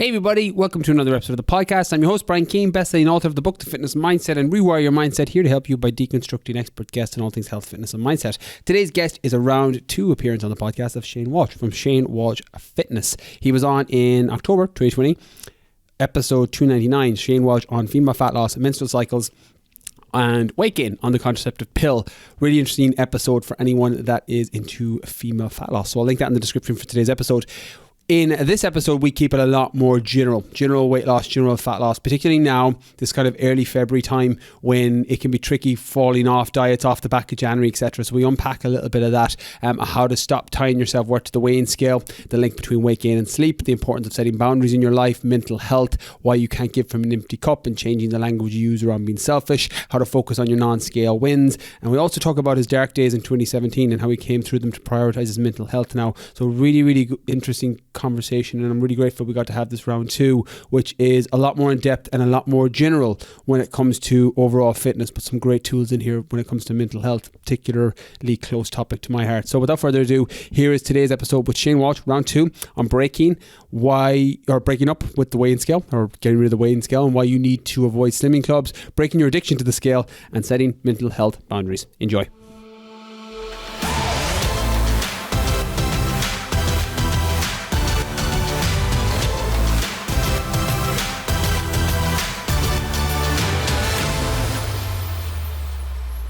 Hey everybody, welcome to another episode of the podcast. I'm your host Brian Keane, best-selling author of the book The Fitness Mindset and Rewire Your Mindset, here to help you by deconstructing expert guests on all things health, fitness and mindset. Today's guest is a round 2 appearance on the podcast of Shane Walsh from Shane Walsh Fitness. He was on in October 2020, episode 299, Shane Walsh on female fat loss, menstrual cycles and weight gain on the Contraceptive Pill. Really interesting episode for anyone that is into female fat loss. So I'll link that in the description for today's episode. In this episode, we keep it a lot more general weight loss, general fat loss, particularly now, this kind of early February time when it can be tricky falling off diets off the back of January, etc. So we unpack a little bit of that, how to stop tying yourself worth to the weighing scale, the link between weight gain and sleep, the importance of setting boundaries in your life, mental health, why you can't give from an empty cup and changing the language you use around being selfish, how to focus on your non-scale wins. And we also talk about his dark days in 2017 and how he came through them to prioritize his mental health now. So really interesting conversation, and I'm really grateful we got to have this round 2, which is a lot more in depth and a lot more general when it comes to overall fitness, but some great tools in here when it comes to mental health, particularly close topic to my heart. So without further ado, here is today's episode with Shane Walsh, round 2, on breaking up with the weighing scale, or getting rid of the weighing scale, and why you need to avoid slimming clubs, breaking your addiction to the scale, and setting mental health boundaries. Enjoy.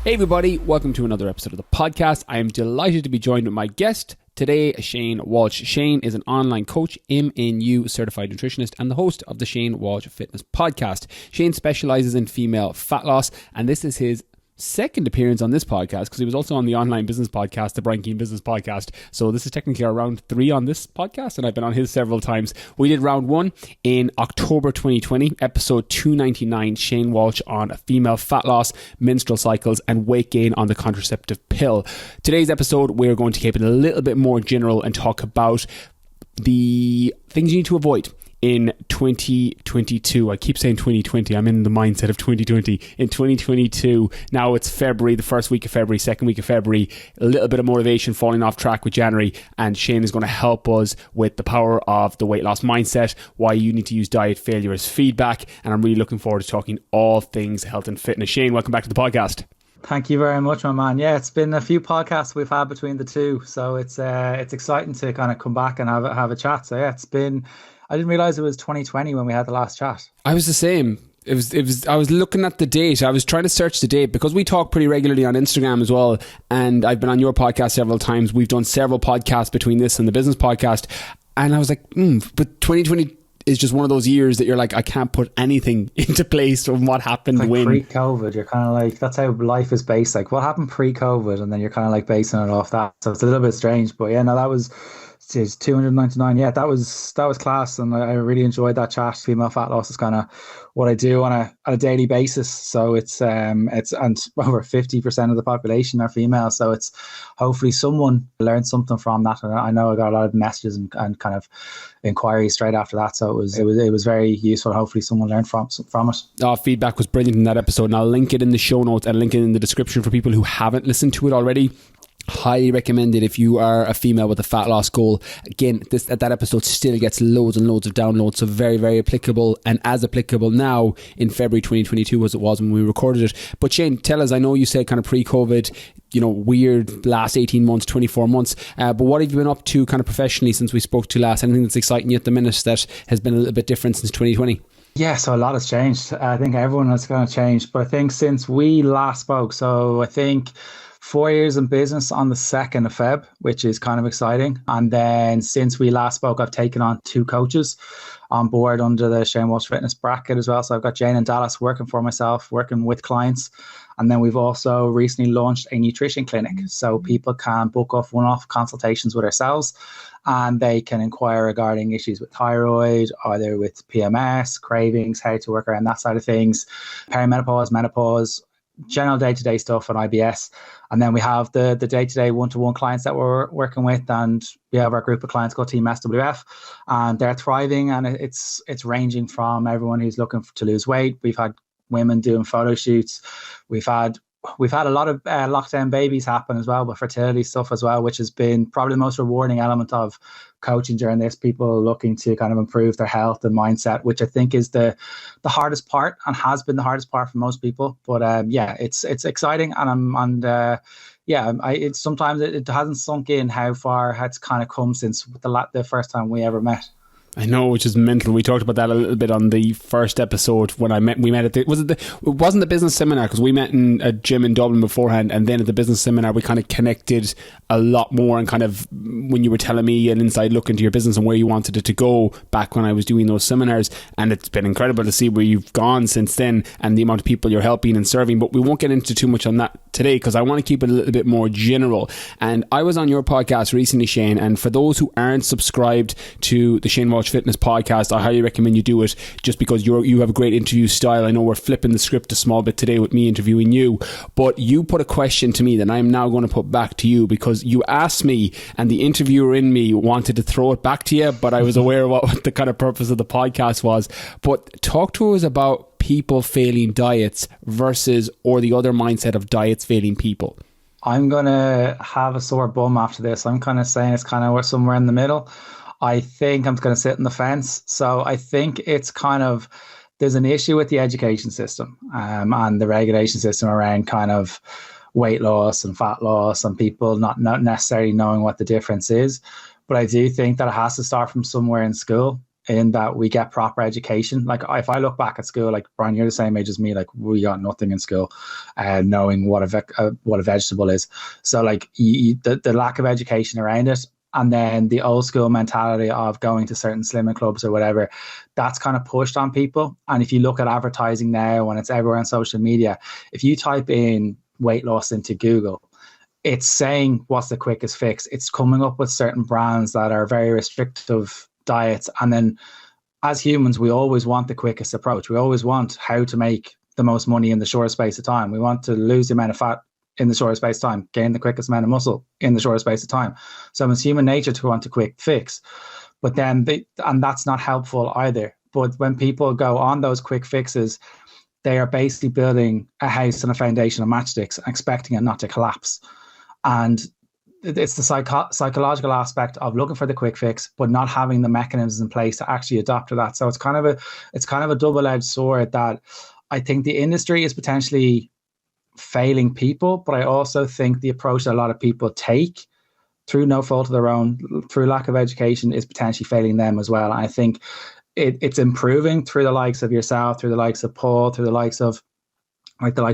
Hey everybody, welcome to another episode of the podcast. I am delighted to be joined with my guest today, Shane Walsh. Shane is an online coach, MNU certified nutritionist, and the host of the Shane Walsh Fitness Podcast. Shane specializes in female fat loss, and this is his second appearance on this podcast, because he was also on the online business podcast, the Brian Keane Business Podcast. So this is technically our round 3 on this podcast, and I've been on his several times. We did round 1 in October 2020, episode 299, Shane Walsh on female fat loss, menstrual cycles, and weight gain on the Contraceptive Pill. Today's episode, we're going to keep it a little bit more general and talk about the things you need to avoid in 2022. I keep saying 2020. I'm in the mindset of 2020. In 2022, now it's February, the first week of February, second week of February, a little bit of motivation falling off track with January, and Shane is going to help us with the power of the weight loss mindset, why you need to use diet failure as feedback, and I'm really looking forward to talking all things health and fitness. Shane, welcome back to the podcast. Thank you very much, my man. Yeah, it's been a few podcasts we've had between the two, so it's exciting to kind of come back and have a chat. So yeah, it's been. I didn't realize it was 2020 when we had the last chat. I was the same. It was. I was looking at the date. I was trying to search the date because we talk pretty regularly on Instagram as well. And I've been on your podcast several times. We've done several podcasts between this and the business podcast. And I was like, but 2020 is just one of those years that you're like, I can't put anything into place from what happened like when. Pre-COVID, you're kind of like, that's how life is based. Like, what happened pre-COVID? And then you're kind of like basing it off that. So it's a little bit strange. But yeah, no, that was. It's 299. Yeah, that was class, and I really enjoyed that chat. Female fat loss is kind of what I do on a daily basis. So it's and over 50% of the population are female. So it's hopefully someone learned something from that. And I know I got a lot of messages and kind of inquiries straight after that. So it was very useful. Hopefully someone learned from it. Our feedback was brilliant in that episode, and I'll link it in the show notes and link it in the description for people who haven't listened to it already. Highly recommended if you are a female with a fat loss goal. Again, that episode still gets loads and loads of downloads, so very, very applicable, and as applicable now in February 2022 as it was when we recorded it. But Shane, tell us, I know you said kind of pre-COVID, weird last 18 months, 24 months, but what have you been up to kind of professionally since we spoke to last? Anything that's exciting you at the minute that has been a little bit different since 2020? Yeah, so a lot has changed. I think everyone has kind of changed, but I think since we last spoke, so I think 4 years in business on the 2nd of Feb, which is kind of exciting. And then since we last spoke, I've taken on 2 coaches on board under the Shane Walsh Fitness bracket as well. So I've got Jane and Dallas working for myself, working with clients. And then we've also recently launched a nutrition clinic. So people can book off one-off consultations with ourselves, and they can inquire regarding issues with thyroid, either with PMS, cravings, how to work around that side of things, perimenopause, menopause, general day-to-day stuff on IBS. And then we have the day-to-day one-to-one clients that we're working with, and we have our group of clients called Team SWF, and they're thriving, and it's ranging from everyone who's looking to lose weight. We've had women doing photo shoots. We've had a lot of lockdown babies happen as well, with fertility stuff as well, which has been probably the most rewarding element of coaching during this, people looking to kind of improve their health and mindset, which I think is the hardest part and has been the hardest part for most people. But it's exciting, and it's sometimes it hasn't sunk in how far it's kind of come since the first time we ever met. I know, which is mental. We talked about that a little bit on the first episode when we met at it wasn't the business seminar, because we met in a gym in Dublin beforehand, and then at the business seminar we kind of connected a lot more, and kind of when you were telling me an inside look into your business and where you wanted it to go back when I was doing those seminars, and it's been incredible to see where you've gone since then and the amount of people you're helping and serving. But we won't get into too much on that today, because I want to keep it a little bit more general. And I was on your podcast recently, Shane, and for those who aren't subscribed to the Shane Walsh Fitness Podcast, I highly recommend you do it, just because you have a great interview style. I know we're flipping the script a small bit today with me interviewing you, but you put a question to me that I'm now going to put back to you, because you asked me and the interviewer in me wanted to throw it back to you, but I was aware of what the kind of purpose of the podcast was. But talk to us about people failing diets or the other mindset of diets failing people. I'm going to have a sore bum after this. I'm kind of saying it's kind of we're somewhere in the middle. I think I'm going to sit on the fence. So I think it's kind of, there's an issue with the education system and the regulation system around kind of weight loss and fat loss, and people not necessarily knowing what the difference is. But I do think that it has to start from somewhere in school, in that we get proper education. Like if I look back at school, like Brian, you're the same age as me, like we got nothing in school, knowing what a vegetable is. So like the lack of education around it, and then the old school mentality of going to certain slimming clubs or whatever, that's kind of pushed on people. And if you look at advertising now, when it's everywhere on social media, if you type in weight loss into Google, it's saying what's the quickest fix. It's coming up with certain brands that are very restrictive diets. And then as humans, we always want the quickest approach. We always want how to make the most money in the shortest space of time. We want to lose the amount of fat in the shortest space of time, gain the quickest amount of muscle in the shortest space of time. So it's human nature to want a quick fix. But then, and that's not helpful either. But when people go on those quick fixes, they are basically building a house on a foundation of matchsticks, expecting it not to collapse. And it's the psychological aspect of looking for the quick fix, but not having the mechanisms in place to actually adapt to that. So it's kind of a double-edged sword that I think the industry is potentially failing people, but I also think the approach that a lot of people take through no fault of their own, through lack of education, is potentially failing them as well. And I think it's improving through the likes of yourself, through the likes of Paul, through the likes of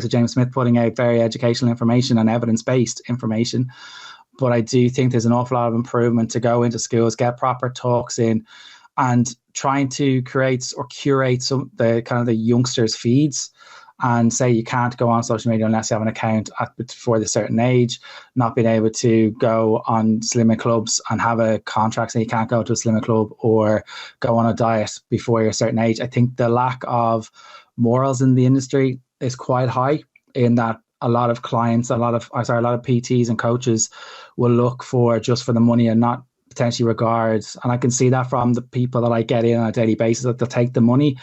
James Smith putting out very educational information and evidence-based information. But I do think there's an awful lot of improvement to go into schools, get proper talks in, and trying to create or curate some the kind of the youngsters' feeds, and say you can't go on social media unless you have an account before the certain age, not being able to go on slimming clubs and have a contract saying you can't go to a slimming club or go on a diet before you're a certain age. I think the lack of morals in the industry is quite high, in that a lot of clients, a lot of PTs and coaches will look for just for the money and not potentially regards. And I can see that from the people that I get in on a daily basis, that they'll take the money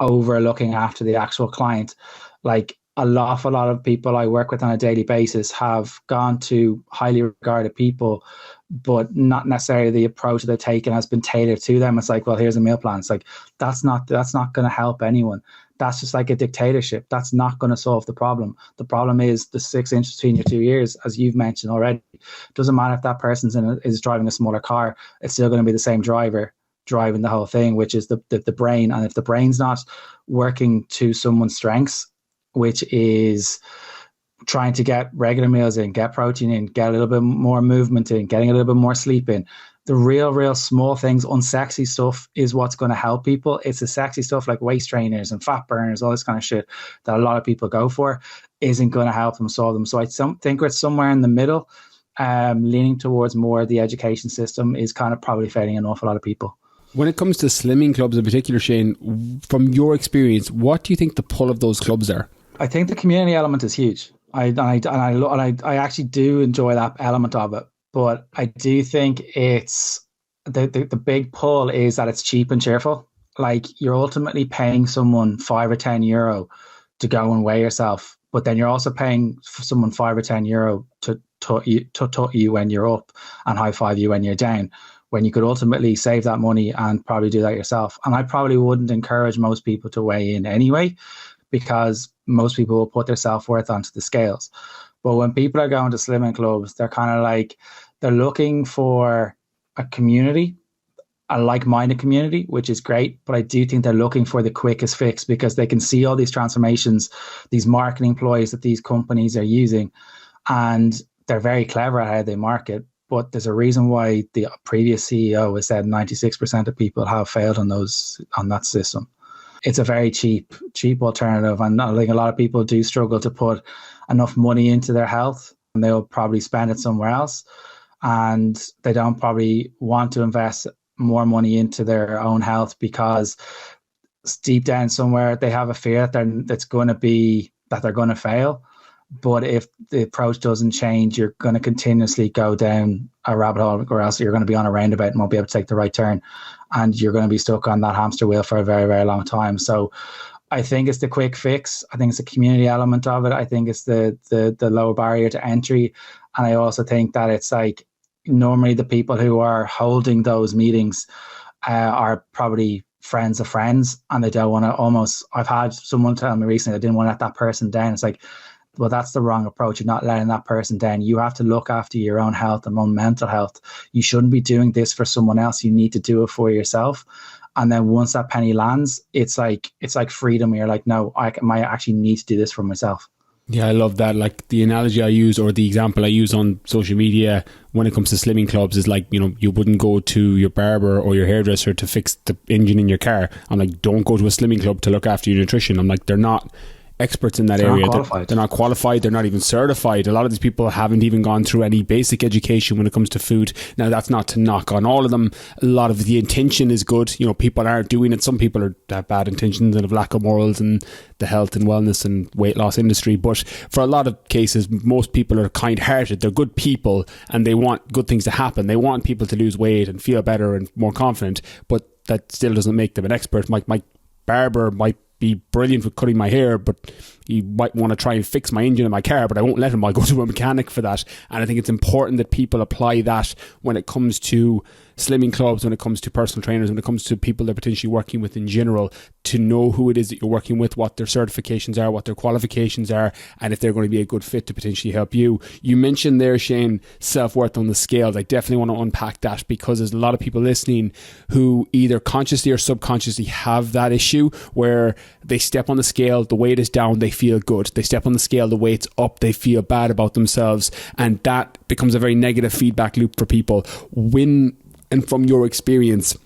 over looking after the actual client. Like a lot of people I work with on a daily basis have gone to highly regarded people, but not necessarily the approach that they're taking has been tailored to them. It's like, well, here's a meal plan. It's like, that's not going to help anyone. That's just like a dictatorship. That's not going to solve the problem. The problem is the 6 inches between your 2 ears, as you've mentioned already. Doesn't matter if that person's is driving a smaller car, it's still going to be the same driver driving the whole thing, which is the brain. And if the brain's not working to someone's strengths, which is trying to get regular meals in, get protein in, get a little bit more movement in, getting a little bit more sleep in, the real small things, unsexy stuff is what's going to help people. It's the sexy stuff like waist trainers and fat burners, all this kind of shit that a lot of people go for, isn't going to help them solve them. So I think we're somewhere in the middle, leaning towards more the education system is kind of probably failing an awful lot of people. When it comes to slimming clubs in particular, Shane, from your experience, what do you think the pull of those clubs are? I think the community element is huge. I actually do enjoy that element of it, but I do think it's the big pull is that it's cheap and cheerful. Like you're ultimately paying someone €5 or €10 to go and weigh yourself, but then you're also paying someone €5 or €10 to tut you when you're up and high five you when you're down. when you could ultimately save that money and probably do that yourself. And I probably wouldn't encourage most people to weigh in anyway, because most people will put their self-worth onto the scales. But when people are going to slimming clubs, they're kind of like, they're looking for a community, a like-minded community, which is great. But I do think they're looking for the quickest fix, because they can see all these transformations, these marketing ploys that these companies are using, and they're very clever at how they market. But there's a reason why the previous CEO has said 96% of people have failed on that system. It's a very cheap alternative. And I think a lot of people do struggle to put enough money into their health, and they'll probably spend it somewhere else. And they don't probably want to invest more money into their own health, because deep down somewhere they have a fear that they're going to fail. But if the approach doesn't change, you're going to continuously go down a rabbit hole, or else you're going to be on a roundabout and won't be able to take the right turn. And you're going to be stuck on that hamster wheel for a very, very long time. So I think it's the quick fix. I think it's the community element of it. I think it's the low barrier to entry. And I also think that it's like, normally the people who are holding those meetings are probably friends of friends, and they don't want to I've had someone tell me recently they didn't want to let that person down. It's like, well, that's the wrong approach. You're not letting that person down. You have to look after your own health and own mental health. You shouldn't be doing this for someone else. You need to do it for yourself. And then once that penny lands, it's like freedom. You're like, no, I might actually need to do this for myself. Yeah, I love that. Like the analogy I use, or the example I use on social media when it comes to slimming clubs, is like, you wouldn't go to your barber or your hairdresser to fix the engine in your car. I'm like, don't go to a slimming club to look after your nutrition. I'm like, they're not experts in that area. They're not qualified. They're not even certified. A lot of these people haven't even gone through any basic education when it comes to food. Now, that's not to knock on all of them. A lot of the intention is good. People aren't doing it. Some people have bad intentions and have lack of morals in the health and wellness and weight loss industry. But for a lot of cases, most people are kind-hearted. They're good people, and they want good things to happen. They want people to lose weight and feel better and more confident. But that still doesn't make them an expert. My barber might be brilliant with cutting my hair, but he might want to try and fix my engine in my car, but I won't let him. I'll go to a mechanic for that. And I think it's important that people apply that when it comes to slimming clubs, when it comes to personal trainers, when it comes to people they're potentially working with in general, to know who it is that you're working with, what their certifications are, what their qualifications are, and if they're going to be a good fit to potentially help you. You mentioned there, Shane, self-worth on the scales. I definitely want to unpack that, because there's a lot of people listening who either consciously or subconsciously have that issue where they step on the scale, the weight is down, they feel good. They step on the scale, the weight's up, they feel bad about themselves, and that becomes a very negative feedback loop for people. And from your experience,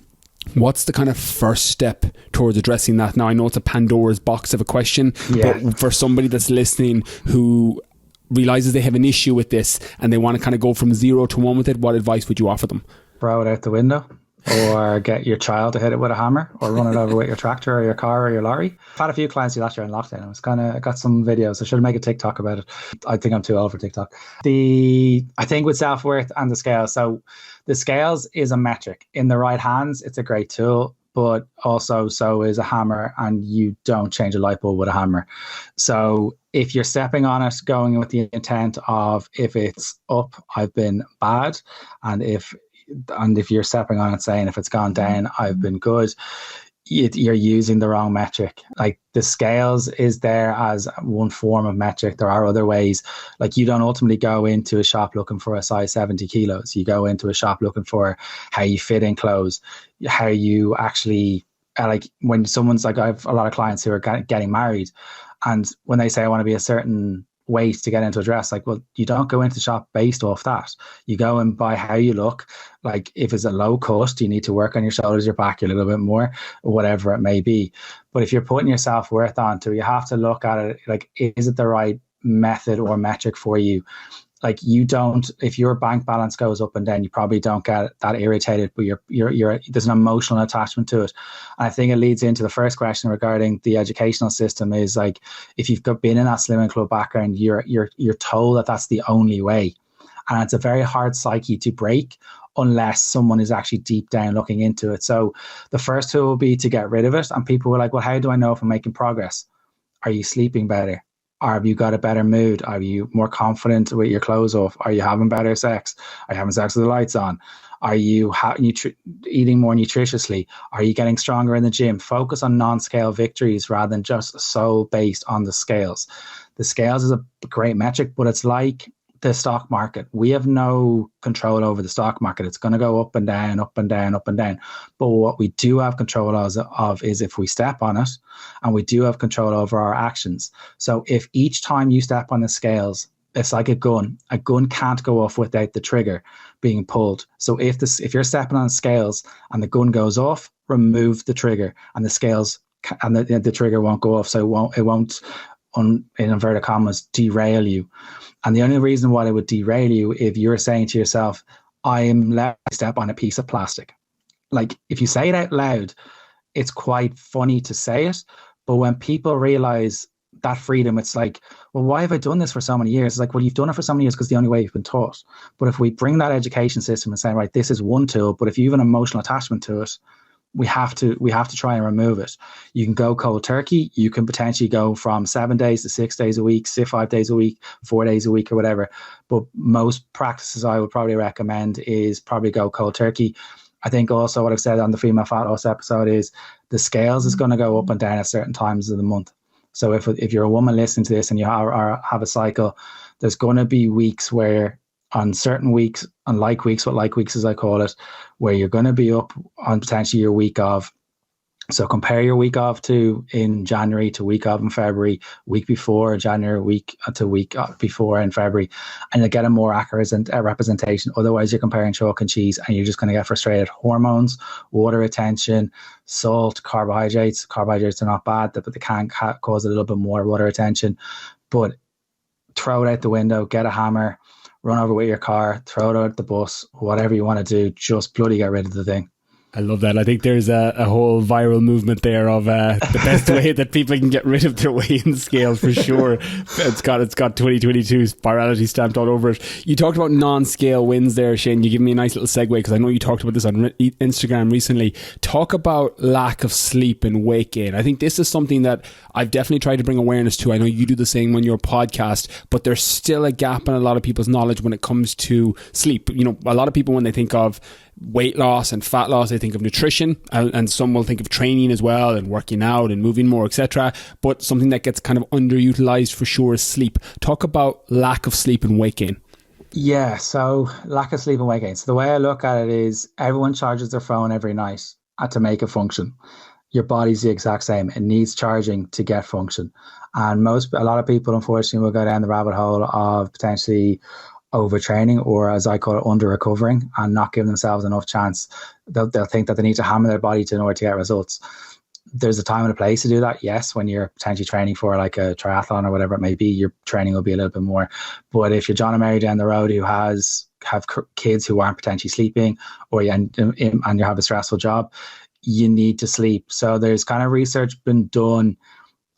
what's the kind of first step towards addressing that? Now, I know it's a Pandora's box of a question, but for somebody that's listening who realizes they have an issue with this and they want to kind of go from 0 to 1 with it, what advice would you offer them? Throw it out the window, or get your child to hit it with a hammer, or run it over with your tractor or your car or your lorry. I've had a few clients do that during lockdown. I got some videos. I should make a TikTok about it. I think I'm too old for TikTok. I think with self-worth and the scales. So the scales is a metric. In the right hands, it's a great tool, but also so is a hammer, and you don't change a light bulb with a hammer. So if you're stepping on it, going with the intent of, if it's up, I've been bad, and if you're stepping on it saying, if it's gone down, I've been good, you're using the wrong metric. Like, the scales is there as one form of metric. There are other ways. Like, you don't ultimately go into a shop looking for a size 70 kilos. You go into a shop looking for how you fit in clothes, how you actually, like, when someone's like, I have a lot of clients who are getting married, and when they say I want to be a certain weight to get into a dress, like, well, you don't go into the shop based off that. You go and buy how you look. Like, if it's a low cut, you need to work on your shoulders, your back a little bit more, or whatever it may be. But if you're putting your self-worth onto it, you have to look at it like, is it the right method or metric for you? Like, you don't, if your bank balance goes up and down, you probably don't get that irritated, but you're there's an emotional attachment to it. And I think it leads into the first question regarding the educational system, is like, if you've been in that slimming club background, you're told that that's the only way. And it's a very hard psyche to break unless someone is actually deep down looking into it. So the first tool will be to get rid of it. And people were like, well, how do I know if I'm making progress? Are you sleeping better? Or have you got a better mood? Are you more confident with your clothes off? Are you having better sex? Are you having sex with the lights on? Are you eating more nutritiously? Are you getting stronger in the gym? Focus on non-scale victories rather than just so based on the scales. The scales is a great metric, but it's like the stock market. We have no control over the stock market. It's going to go up and down, up and down, up and down. But what we do have control of is if we step on it, and we do have control over our actions. So if each time you step on the scales, it's like a gun. A gun can't go off without the trigger being pulled. So if you're stepping on scales and the gun goes off, remove the trigger, and the scales and the trigger won't go off. So it won't in inverted commas, derail you. And the only reason why it would derail you if you're saying to yourself, I am let me step on a piece of plastic. Like, if you say it out loud, it's quite funny to say it. But when people realize that freedom, it's like, well, why have I done this for so many years? It's like, well, you've done it for so many years because the only way you've been taught. But if we bring that education system and say, right, this is one tool, but if you have an emotional attachment to it, we have to try and remove it. You can go cold turkey. You can potentially go from 7 days to 6 days a week, 5 days a week, 4 days a week, or whatever. But most practices I would probably recommend is probably go cold turkey. I think also what I've said on the female fat loss episode is the scales is going to go up and down at certain times of the month. So if you're a woman listening to this and you have a cycle, there's going to be weeks where on certain weeks, unlike weeks, what like weeks as I call it, where you're going to be up on potentially your week of. So compare your week of in January to week of in February, week before January, week to week before in February, and you'll get a more accurate representation. Otherwise, you're comparing chalk and cheese, and you're just going to get frustrated. Hormones, water retention, salt, carbohydrates. Carbohydrates are not bad, but they can cause a little bit more water retention. But throw it out the window, get a hammer, run over with your car, throw it out the bus, whatever you want to do, just bloody get rid of the thing. I love that. I think there's a whole viral movement there of the best way that people can get rid of their weighing scale, for sure. It's got 2022's virality stamped all over it. You talked about non-scale wins there, Shane. You give me a nice little segue because I know you talked about this on Instagram recently. Talk about lack of sleep and weight gain. I think this is something that I've definitely tried to bring awareness to. I know you do the same on your podcast, but there's still a gap in a lot of people's knowledge when it comes to sleep. You know, a lot of people, when they think of weight loss and fat loss, they think of nutrition, and some will think of training as well and working out and moving more, etc. But something that gets kind of underutilized for sure is sleep. Talk about lack of sleep and weight gain. Yeah, so lack of sleep and weight gain. So the way I look at it is everyone charges their phone every night to make it function. Your body's the exact same. It needs charging to get function. And a lot of people, unfortunately, will go down the rabbit hole of potentially overtraining, or as I call it, under recovering, and not giving themselves enough chance. They'll think that they need to hammer their body in order to get results. There's a time and a place to do that. Yes, when you're potentially training for like a triathlon or whatever it may be, your training will be a little bit more. But if you're John and Mary down the road who have kids who aren't potentially sleeping, and you have a stressful job, you need to sleep. So there's kind of research been done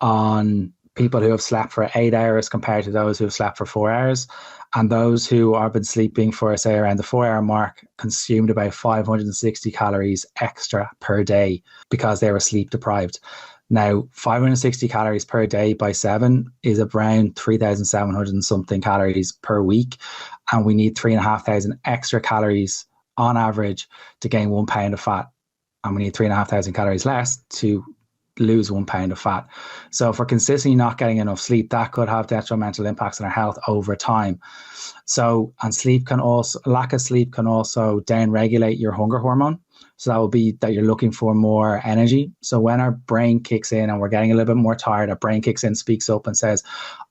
on people who have slept for 8 hours compared to those who have slept for 4 hours. And those who have been sleeping for, say, around the 4 hour mark consumed about 560 calories extra per day because they were sleep deprived. Now, 560 calories per day by 7 is around 3,700 and something calories per week. And we need 3,500 extra calories on average to gain 1 pound of fat. And we need 3,500 calories less to lose 1 pound of fat. So if we're consistently not getting enough sleep, that could have detrimental impacts on our health over time. So, and lack of sleep can also down-regulate your hunger hormone. So that will be that you're looking for more energy. So when our brain kicks in and we're getting a little bit more tired, our brain kicks in, speaks up and says,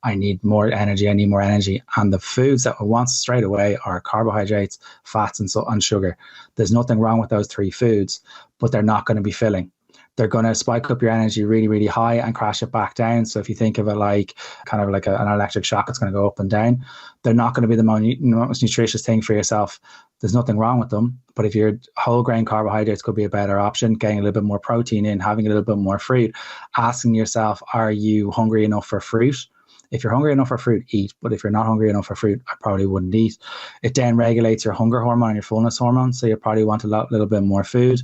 I need more energy. And the foods that we want straight away are carbohydrates, fats, and sugar. There's nothing wrong with those three foods, but they're not going to be filling. They're going to spike up your energy really, really high and crash it back down. So if you think of it like kind of like an electric shock, it's going to go up and down. They're not going to be the most nutritious thing for yourself. There's nothing wrong with them. But if your whole grain carbohydrates could be a better option, getting a little bit more protein in, having a little bit more fruit, asking yourself, are you hungry enough for fruit? If you're hungry enough for fruit, eat. But if you're not hungry enough for fruit, I probably wouldn't eat. It then regulates your hunger hormone and your fullness hormone. So you probably want a little bit more food.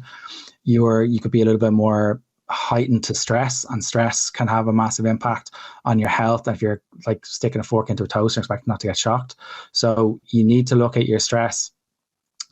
You could be a little bit more heightened to stress, and stress can have a massive impact on your health. If you're like sticking a fork into a toaster and expecting not to get shocked. So you need to look at your stress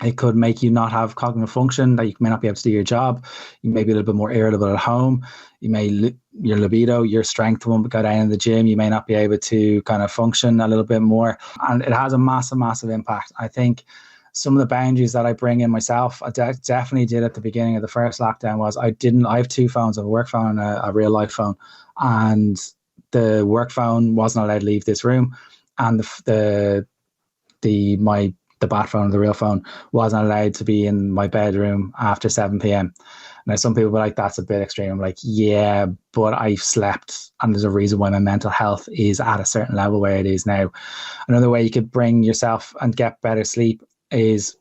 It could make you not have cognitive function, that you may not be able to do your job. You may be a little bit more irritable at home. Your libido, your strength won't go down in the gym. You may not be able to kind of function a little bit more. And it has a massive, massive impact. I think some of the boundaries that I bring in myself, I definitely did at the beginning of the first lockdown, was I have two phones, a work phone and a real life phone. And the work phone wasn't allowed to leave this room. And the bat phone, the real phone, wasn't allowed to be in my bedroom after 7 p.m. Now, some people were like, that's a bit extreme. I'm like, yeah, but I've slept, and there's a reason why my mental health is at a certain level where it is now. Another way you could bring yourself and get better sleep is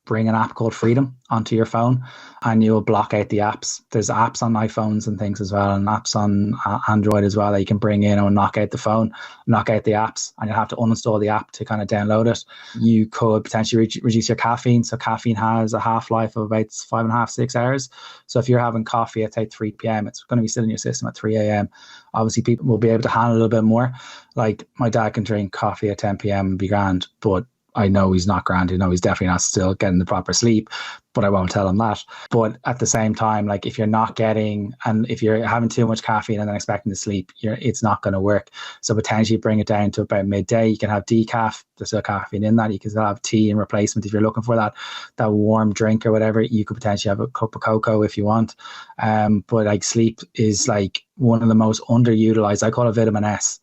bring an app called Freedom onto your phone, and you'll block out the apps. There's apps on iPhones and things as well, and apps on Android as well that you can bring in and knock out the phone, knock out the apps, and you'll have to uninstall the app to kind of download it. You could potentially reduce your caffeine. So caffeine has a half-life of about 5.5, 6 hours. So if you're having coffee at 3 p.m., it's going to be sitting in your system at 3 a.m. Obviously, people will be able to handle a little bit more. Like, my dad can drink coffee at 10 p.m. and be grand, but I know he's not grand. I know he's definitely not still getting the proper sleep, but I won't tell him that. But at the same time, like, if you're not getting, and if you're having too much caffeine and then expecting to sleep, it's not going to work. So potentially bring it down to about midday. You can have decaf, there's still caffeine in that. You can still have tea in replacement if you're looking for that warm drink or whatever. You could potentially have a cup of cocoa if you want. But like, sleep is like one of the most underutilized. I call it vitamin S.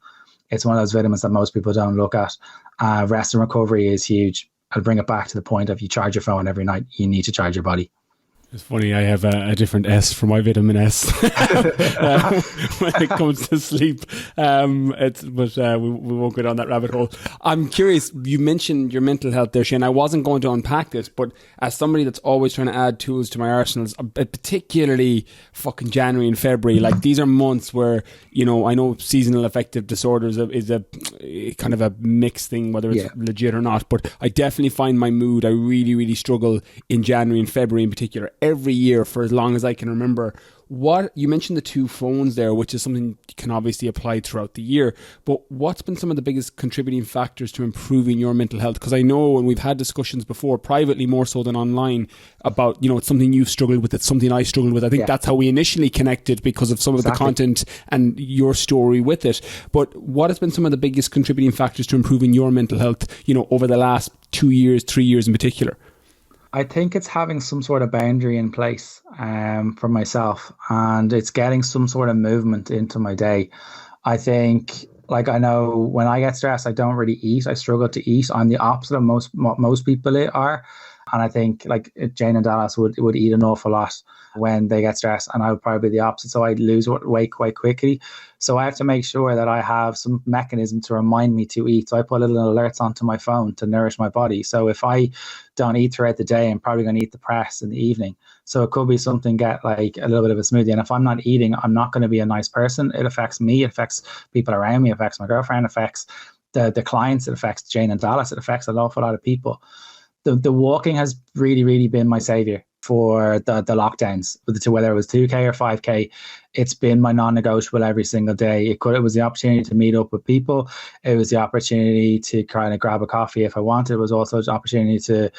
It's one of those vitamins that most people don't look at. Rest and recovery is huge. I'll bring it back to the point of, you charge your phone every night, you need to charge your body. It's funny, I have a different S for my vitamin S when it comes to sleep. But we won't go down that rabbit hole. I'm curious, you mentioned your mental health there, Shane. I wasn't going to unpack this, but as somebody that's always trying to add tools to my arsenals, particularly fucking January and February, like, these are months where, you know, I know seasonal affective disorders is a kind of a mixed thing, whether it's legit or not, but I definitely find my mood, I really, really struggle in January and February in particular. Every year for as long as I can remember. What you mentioned, the two phones there, which is something you can obviously apply throughout the year, but what's been some of the biggest contributing factors to improving your mental health? Because I know, and we've had discussions before, privately more so than online, about, you know, it's something you've struggled with, it's something I struggled with. I think that's how we initially connected, because of some of the content and your story with it. But what has been some of the biggest contributing factors to improving your mental health, you know, over the last 2 years, 3 years in particular? I think it's having some sort of boundary in place for myself, and it's getting some sort of movement into my day. I think, like, I know when I get stressed, I don't really eat. I struggle to eat. I'm the opposite of most people are. And I think, like, Jane and Dallas would eat an awful lot when they get stressed, and I would probably be the opposite. So I'd lose weight quite quickly. So I have to make sure that I have some mechanism to remind me to eat. So I put little alerts onto my phone to nourish my body. So if I don't eat throughout the day, I'm probably going to eat the press in the evening. So it could be something, get like a little bit of a smoothie. And if I'm not eating, I'm not going to be a nice person. It affects me. It affects people around me. It affects my girlfriend. It affects the clients. It affects Jane and Dallas. It affects an awful lot of people. The walking has really, really been my savior for the lockdowns, whether it was 2K or 5K. It's been my non-negotiable every single day. It was the opportunity to meet up with people. It was the opportunity to kind of grab a coffee if I wanted. It was also the opportunity to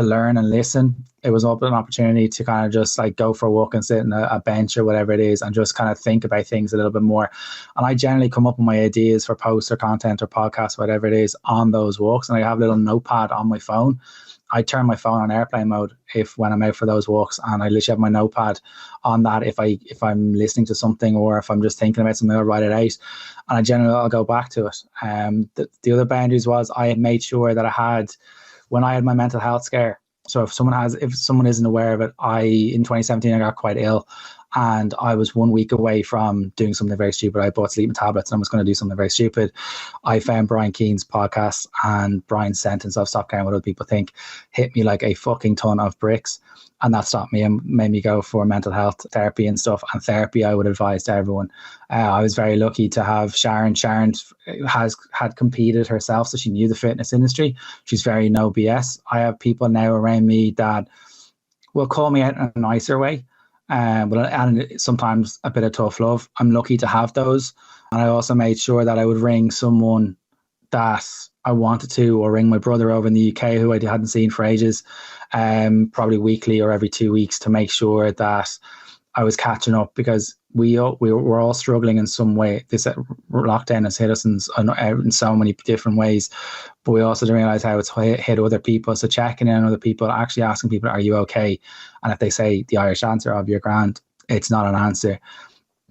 learn and listen. It was also an opportunity to kind of just like go for a walk and sit on a bench or whatever it is, and just kind of think about things a little bit more. And I generally come up with my ideas for posts or content or podcasts, whatever it is, on those walks. And I have a little notepad on my phone. I turn my phone on airplane mode when I'm out for those walks, and I literally have my notepad on that. If I'm listening to something, or if I'm just thinking about something, I'll write it out, and I'll go back to it. The other boundaries was, I had made sure that when I had my mental health scare. So if someone isn't aware of it, in 2017 I got quite ill, and I was 1 week away from doing something very stupid. I bought sleeping tablets and I was going to do something very stupid. I found Brian Keane's podcast, and Brian's sentence of "stop caring what other people think" hit me like a fucking ton of bricks. And that stopped me and made me go for mental health therapy and stuff. And therapy, I would advise to everyone. I was very lucky to have Sharon. Sharon had competed herself, so she knew the fitness industry. She's very no BS. I have people now around me that will call me out in a nicer way, and sometimes a bit of tough love. I'm lucky to have those. And I also made sure that I would ring someone that I wanted to, or ring my brother over in the UK who I hadn't seen for ages, probably weekly or every 2 weeks, to make sure that I was catching up, because we were all struggling in some way. This lockdown has hit us in so many different ways, but we also didn't realize how it's hit other people. So checking in on other people, actually asking people, are you okay? And if they say the Irish answer of "you're grand," it's not an answer.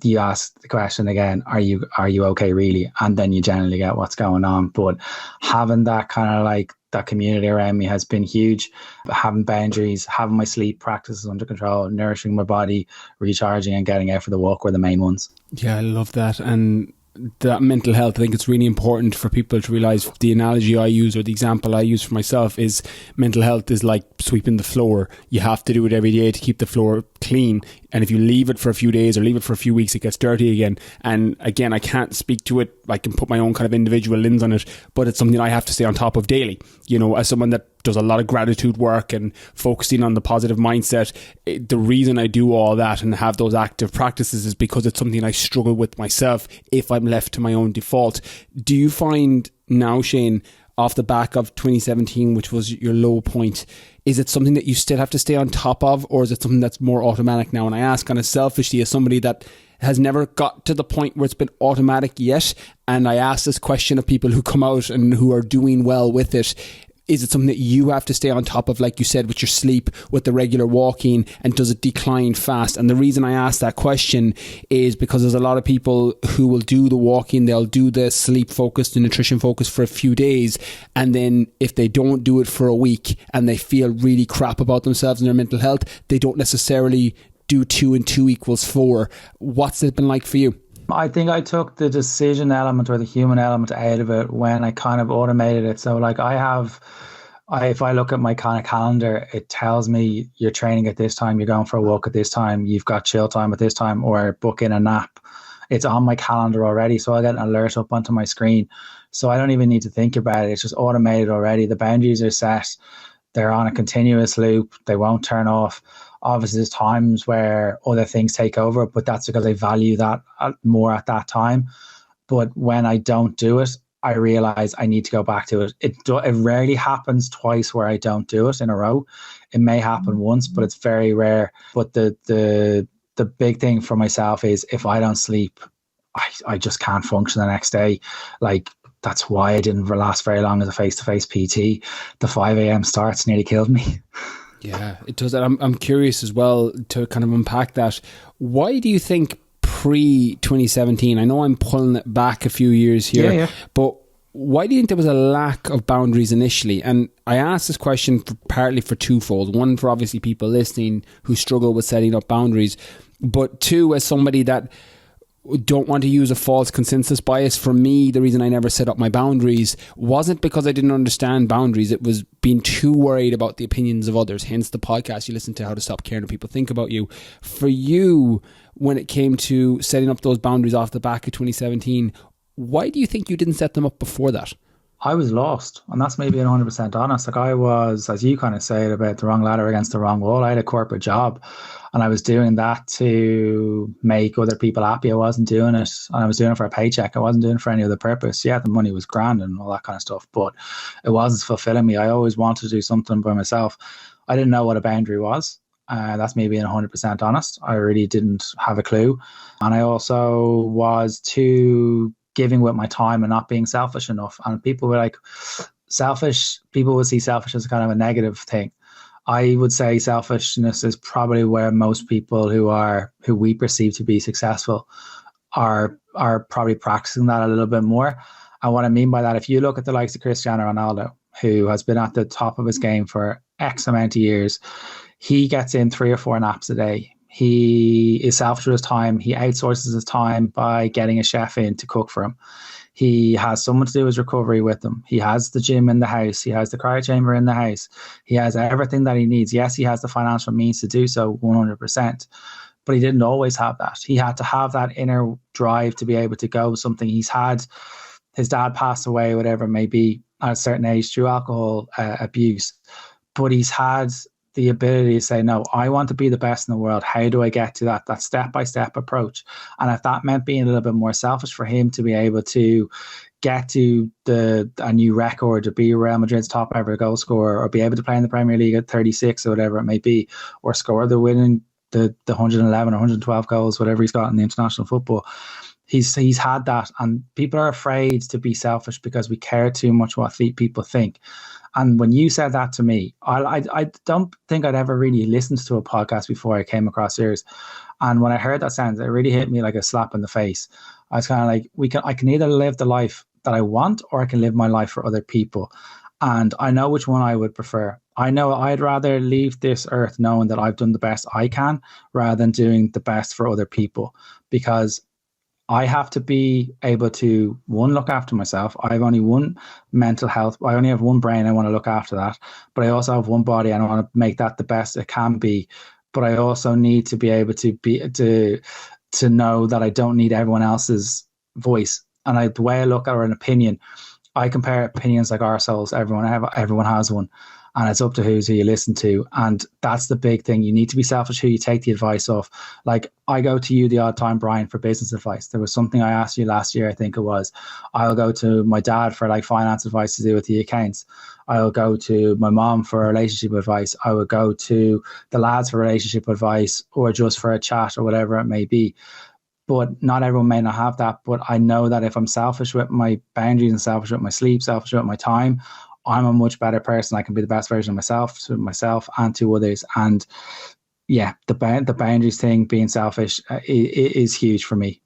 You ask the question again, are you okay really? And then you generally get what's going on. But having that kind of like that community around me has been huge. Having boundaries, having my sleep practices under control, nourishing my body, recharging and getting out for the walk were the main ones. Yeah, I love that. And that mental health, I think it's really important for people to realize. The analogy I use, or the example I use for myself, is mental health is like sweeping the floor. You have to do it every day to keep the floor clean, and if you leave it for a few days or leave it for a few weeks, it gets dirty again. And again, I can't speak to it, I can put my own kind of individual lens on it, but it's something I have to stay on top of daily. You know, as someone that does a lot of gratitude work and focusing on the positive mindset, the reason I do all that and have those active practices is because it's something I struggle with myself if I'm left to my own default. Do you find now, Shane, off the back of 2017, which was your low point, is it something that you still have to stay on top of, or is it something that's more automatic now? And I ask kind of selfishly, as somebody that has never got to the point where it's been automatic yet, and I ask this question of people who come out and who are doing well with it. Is it something that you have to stay on top of, like you said, with your sleep, with the regular walking, and does it decline fast? And the reason I ask that question is because there's a lot of people who will do the walking, they'll do the sleep focused, the nutrition focused for a few days, and then if they don't do it for a week and they feel really crap about themselves and their mental health, they don't necessarily do 2 and 2 equals 4. What's it been like for you? I think I took the decision element or the human element out of it when I kind of automated it. So like if I look at my kind of calendar, it tells me you're training at this time, you're going for a walk at this time, you've got chill time at this time, or book in a nap. It's on my calendar already. So I get an alert up onto my screen. So I don't even need to think about it. It's just automated already. The boundaries are set. They're on a continuous loop. They won't turn off. Obviously, there's times where other things take over, but that's because I value that more at that time. But when I don't do it, I realize I need to go back to it. It rarely happens twice where I don't do it in a row. It may happen once, but it's very rare. But the big thing for myself is if I don't sleep, I just can't function the next day. Like, that's why I didn't last very long as a face-to-face PT. The 5 a.m. starts nearly killed me. Yeah, it does. I'm curious as well to kind of unpack that. Why do you think pre-2017, I know I'm pulling it back a few years here, but why do you think there was a lack of boundaries initially? And I ask this question partly for twofold. One, for obviously people listening who struggle with setting up boundaries, but two, as somebody that don't want to use a false consensus bias. For me, the reason I never set up my boundaries wasn't because I didn't understand boundaries. It was being too worried about the opinions of others. Hence the podcast you listen to, How to Stop Caring What People Think About You. For you, when it came to setting up those boundaries off the back of 2017, why do you think you didn't set them up before that? I was lost, and that's maybe 100% honest. Like, I was, as you kind of said, about the wrong ladder against the wrong wall. I had a corporate job, and I was doing that to make other people happy. I wasn't doing it, and I was doing it for a paycheck. I wasn't doing it for any other purpose. Yeah, the money was grand and all that kind of stuff, but it wasn't fulfilling me. I always wanted to do something by myself. I didn't know what a boundary was. That's me being 100% honest. I really didn't have a clue. And I also was too giving with my time and not being selfish enough. And people were like, people would see selfish as kind of a negative thing. I would say selfishness is probably where most people who we perceive to be successful are probably practicing that a little bit more. And what I mean by that, if you look at the likes of Cristiano Ronaldo, who has been at the top of his game for X amount of years, he gets in 3 or 4 naps a day. He is selfish with his time. He outsources his time by getting a chef in to cook for him. He has someone to do his recovery with him. He has the gym in the house. He has the cryo chamber in the house. He has everything that he needs. Yes, he has the financial means to do so 100%, but he didn't always have that. He had to have that inner drive to be able to go with something. He's had his dad pass away, whatever it may be, at a certain age through alcohol abuse, but he's had the ability to say, no, I want to be the best in the world. How do I get to that step-by-step approach? And if that meant being a little bit more selfish for him to be able to get to a new record, to be Real Madrid's top ever goal scorer, or be able to play in the Premier League at 36 or whatever it may be, or score the 111 or 112 goals, whatever he's got in the international football. He's had that, and people are afraid to be selfish because we care too much what people think. And when you said that to me, I don't think I'd ever really listened to a podcast before I came across yours. And when I heard that sentence, it really hit me like a slap in the face. I was kind of like, I can either live the life that I want, or I can live my life for other people. And I know which one I would prefer. I know I'd rather leave this earth knowing that I've done the best I can rather than doing the best for other people, because I have to be able to, one, look after myself. I have only one mental health. I only have one brain. I want to look after that. But I also have one body, and I want to make that the best it can be. But I also need to be able to know that I don't need everyone else's voice. And the way I look at an opinion, I compare opinions like arseholes. Everyone has one. And it's up to who you listen to. And that's the big thing. You need to be selfish who you take the advice of. Like, I go to you the odd time, Brian, for business advice. There was something I asked you last year, I think it was. I'll go to my dad for like finance advice to do with the accounts. I'll go to my mom for relationship advice. I would go to the lads for relationship advice, or just for a chat or whatever it may be. But not everyone may not have that. But I know that if I'm selfish with my boundaries and selfish with my sleep, selfish with my time, I'm a much better person. I can be the best version of myself to myself and to others. And yeah, the boundaries thing, being selfish, is huge for me.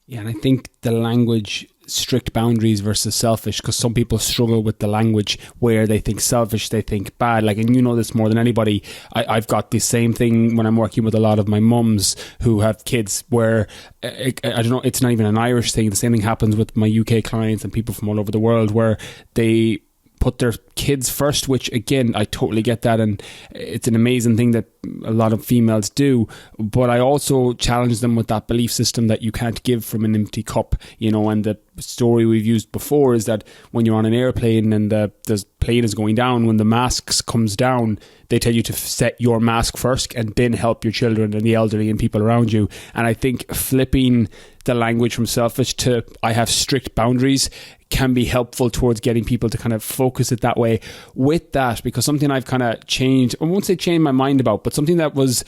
Yeah, and I think the language, strict boundaries versus selfish, because some people struggle with the language where they think selfish, they think bad. Like, and you know this more than anybody, I've got the same thing when I'm working with a lot of my mums who have kids, where I don't know, it's not even an Irish thing. The same thing happens with my UK clients and people from all over the world, where they put their kids first, which again, I totally get that, and it's an amazing thing that a lot of females do. But I also challenge them with that belief system that you can't give from an empty cup, you know. And the story we've used before is that when you're on an airplane and the plane is going down, when the masks comes down, they tell you to set your mask first and then help your children and the elderly and people around you. And I think flipping the language from selfish to I have strict boundaries can be helpful towards getting people to kind of focus it that way. With that, because something I've kind of changed, I won't say changed my mind about, but something that was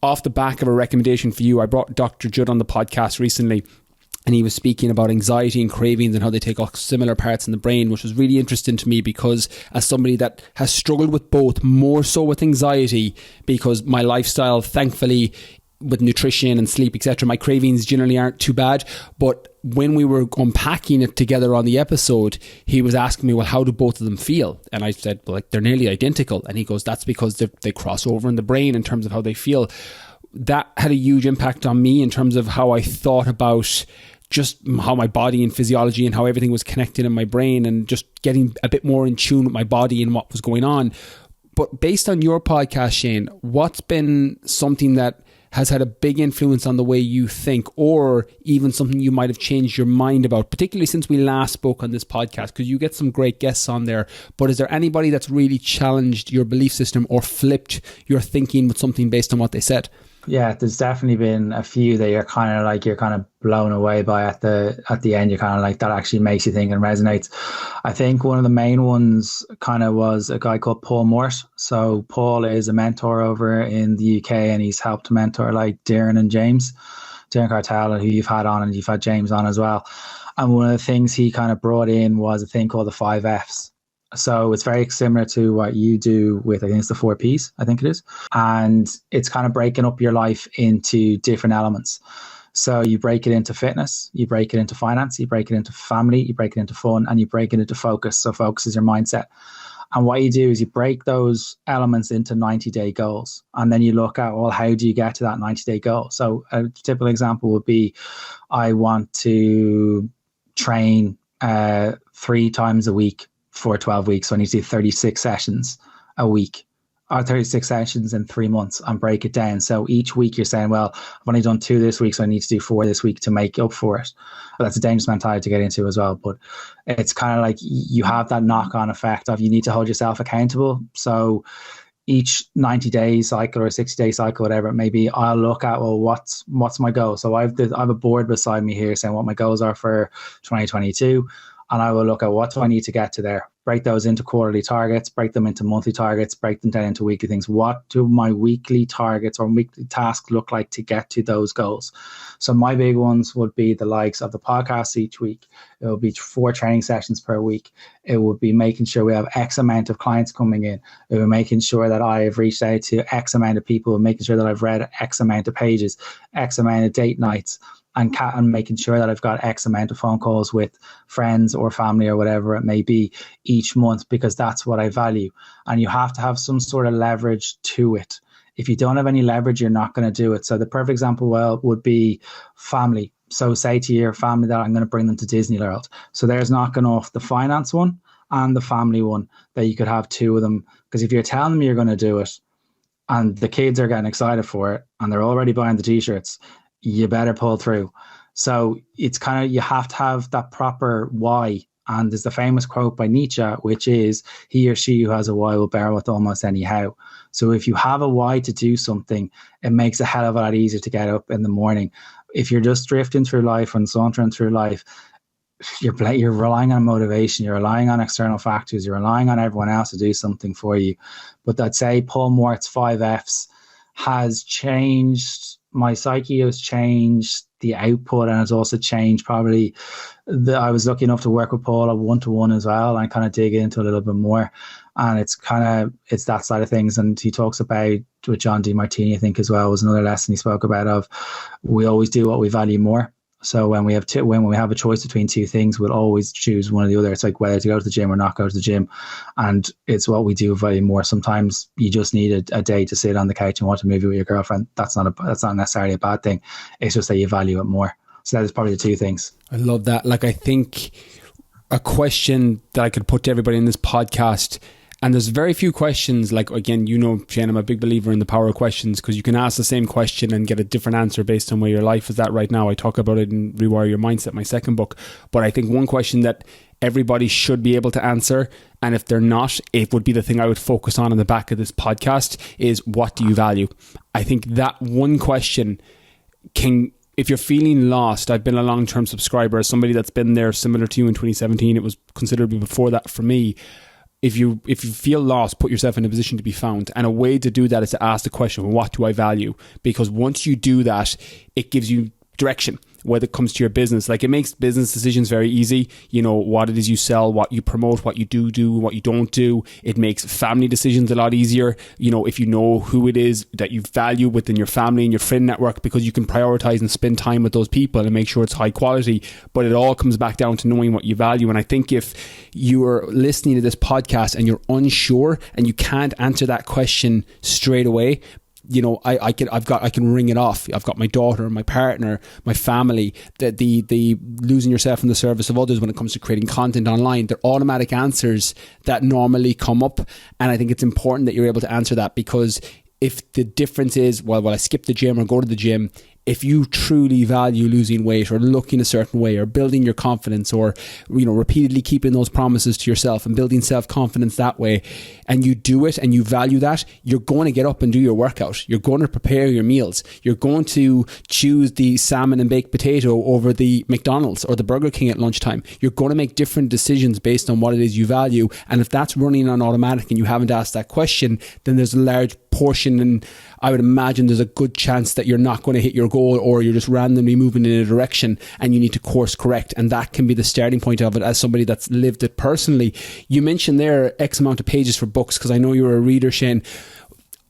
off the back of a recommendation for you. I brought Dr. Judd on the podcast recently, and he was speaking about anxiety and cravings and how they take off similar parts in the brain, which was really interesting to me, because as somebody that has struggled with both, more so with anxiety, because my lifestyle, thankfully, with nutrition and sleep, etc., my cravings generally aren't too bad. But when we were unpacking it together on the episode, he was asking me, well, how do both of them feel? And I said, well, like, they're nearly identical. And he goes, that's because they cross over in the brain in terms of how they feel. That had a huge impact on me in terms of how I thought about just how my body and physiology and how everything was connected in my brain, and just getting a bit more in tune with my body and what was going on. But based on your podcast, Shane, what's been something that has had a big influence on the way you think, or even something you might have changed your mind about, particularly since we last spoke on this podcast? Because you get some great guests on there, but is there anybody that's really challenged your belief system or flipped your thinking with something based on what they said? Yeah, there's definitely been a few that you're kind of blown away by at the end. You're kind of like, that actually makes you think and resonates. I think one of the main ones kind of was a guy called Paul Mort. So Paul is a mentor over in the UK, and he's helped mentor like Darren and James, Darren Cartel, who you've had on, and you've had James on as well. And one of the things he kind of brought in was a thing called the 5 Fs. So it's very similar to what you do with, I think it's the 4 Ps, I think it is. And it's kind of breaking up your life into different elements. So you break it into fitness, you break it into finance, you break it into family, you break it into fun, and you break it into focus. So focus is your mindset. And what you do is you break those elements into 90-day goals. And then you look at, well, how do you get to that 90-day goal? So a typical example would be, I want to train 3 times a week for 12 weeks. So I need to do 36 sessions a week, or 36 sessions in 3 months, and break it down. So each week you're saying, well, I've only done 2 this week, so I need to do 4 this week to make up for it. But that's a dangerous mentality to get into as well. But it's kind of like you have that knock-on effect of, you need to hold yourself accountable. So each 90-day cycle or 60-day cycle, whatever it may be, I'll look at, well, what's my goal? So I have a board beside me here saying what my goals are for 2022. And I will look at what do I need to get to there, break those into quarterly targets, break them into monthly targets, break them down into weekly things. What do my weekly targets or weekly tasks look like to get to those goals? So my big ones would be the likes of the podcast each week. It will be 4 training sessions per week. It would be making sure we have X amount of clients coming in. It would be making sure that I have reached out to X amount of people and making sure that I've read X amount of pages, X amount of date nights, and making sure that I've got X amount of phone calls with friends or family or whatever it may be each month, because that's what I value. And you have to have some sort of leverage to it. If you don't have any leverage, you're not going to do it. So the perfect example would be family. So say to your family that I'm going to bring them to Disney World. So there's knocking off the finance one and the family one, that you could have 2 of them. Because if you're telling them you're going to do it and the kids are getting excited for it and they're already buying the t-shirts, you better pull through. So it's kind of, you have to have that proper why. And there's the famous quote by Nietzsche, which is, he or she who has a why will bear with almost any how. So if you have a why to do something, it makes a hell of a lot easier to get up in the morning. If you're just drifting through life and sauntering through life, you're relying on motivation, you're relying on external factors, you're relying on everyone else to do something for you. But I'd say Paul Mort's 5 F's has changed. My psyche has changed, the output, and has also changed probably. I was lucky enough to work with Paul at 1-to-1 as well, and kind of dig into a little bit more. And it's that side of things. And he talks about, with John DeMartini, I think as well, was another lesson he spoke about, of we always do what we value more. So when we have a choice between 2 things, we'll always choose one or the other. It's like whether to go to the gym or not go to the gym. And it's what we do value more. Sometimes you just need a day to sit on the couch and watch a movie with your girlfriend. That's not necessarily a bad thing. It's just that you value it more. So that is probably the 2 things. I love that. Like, I think a question that I could put to everybody in this podcast, and there's very few questions, like, again, you know, Shane, I'm a big believer in the power of questions, because you can ask the same question and get a different answer based on where your life is at right now. I talk about it in Rewire Your Mindset, my second book. But I think one question that everybody should be able to answer, and if they're not, it would be the thing I would focus on in the back of this podcast, is what do you value? I think that one question can, if you're feeling lost, I've been a long-term subscriber, as somebody that's been there similar to you in 2017, it was considerably before that for me. If you feel lost, put yourself in a position to be found. And a way to do that is to ask the question, what do I value? Because once you do that, it gives you direction when it comes to your business. Like, it makes business decisions very easy. You know, what it is you sell, what you promote, what you do, what you don't do. It makes family decisions a lot easier. You know, if you know who it is that you value within your family and your friend network, because you can prioritize and spend time with those people and make sure it's high quality. But it all comes back down to knowing what you value. And I think if you are listening to this podcast and you're unsure and you can't answer that question straight away, you know, I can ring it off. I've got my daughter, my partner, my family, the losing yourself in the service of others when it comes to creating content online. They're automatic answers that normally come up. And I think it's important that you're able to answer that, because if the difference is, well, I skip the gym or go to the gym, if you truly value losing weight or looking a certain way or building your confidence, or, you know, repeatedly keeping those promises to yourself and building self-confidence that way, and you do it and you value that, you're going to get up and do your workout. You're going to prepare your meals. You're going to choose the salmon and baked potato over the McDonald's or the Burger King at lunchtime. You're going to make different decisions based on what it is you value. And if that's running on automatic and you haven't asked that question, then there's a large portion, and I would imagine there's a good chance that you're not going to hit your goal, or you're just randomly moving in a direction and you need to course correct. And that can be the starting point of it, as somebody that's lived it personally. You mentioned there X amount of pages for books, because I know you're a reader, Shane.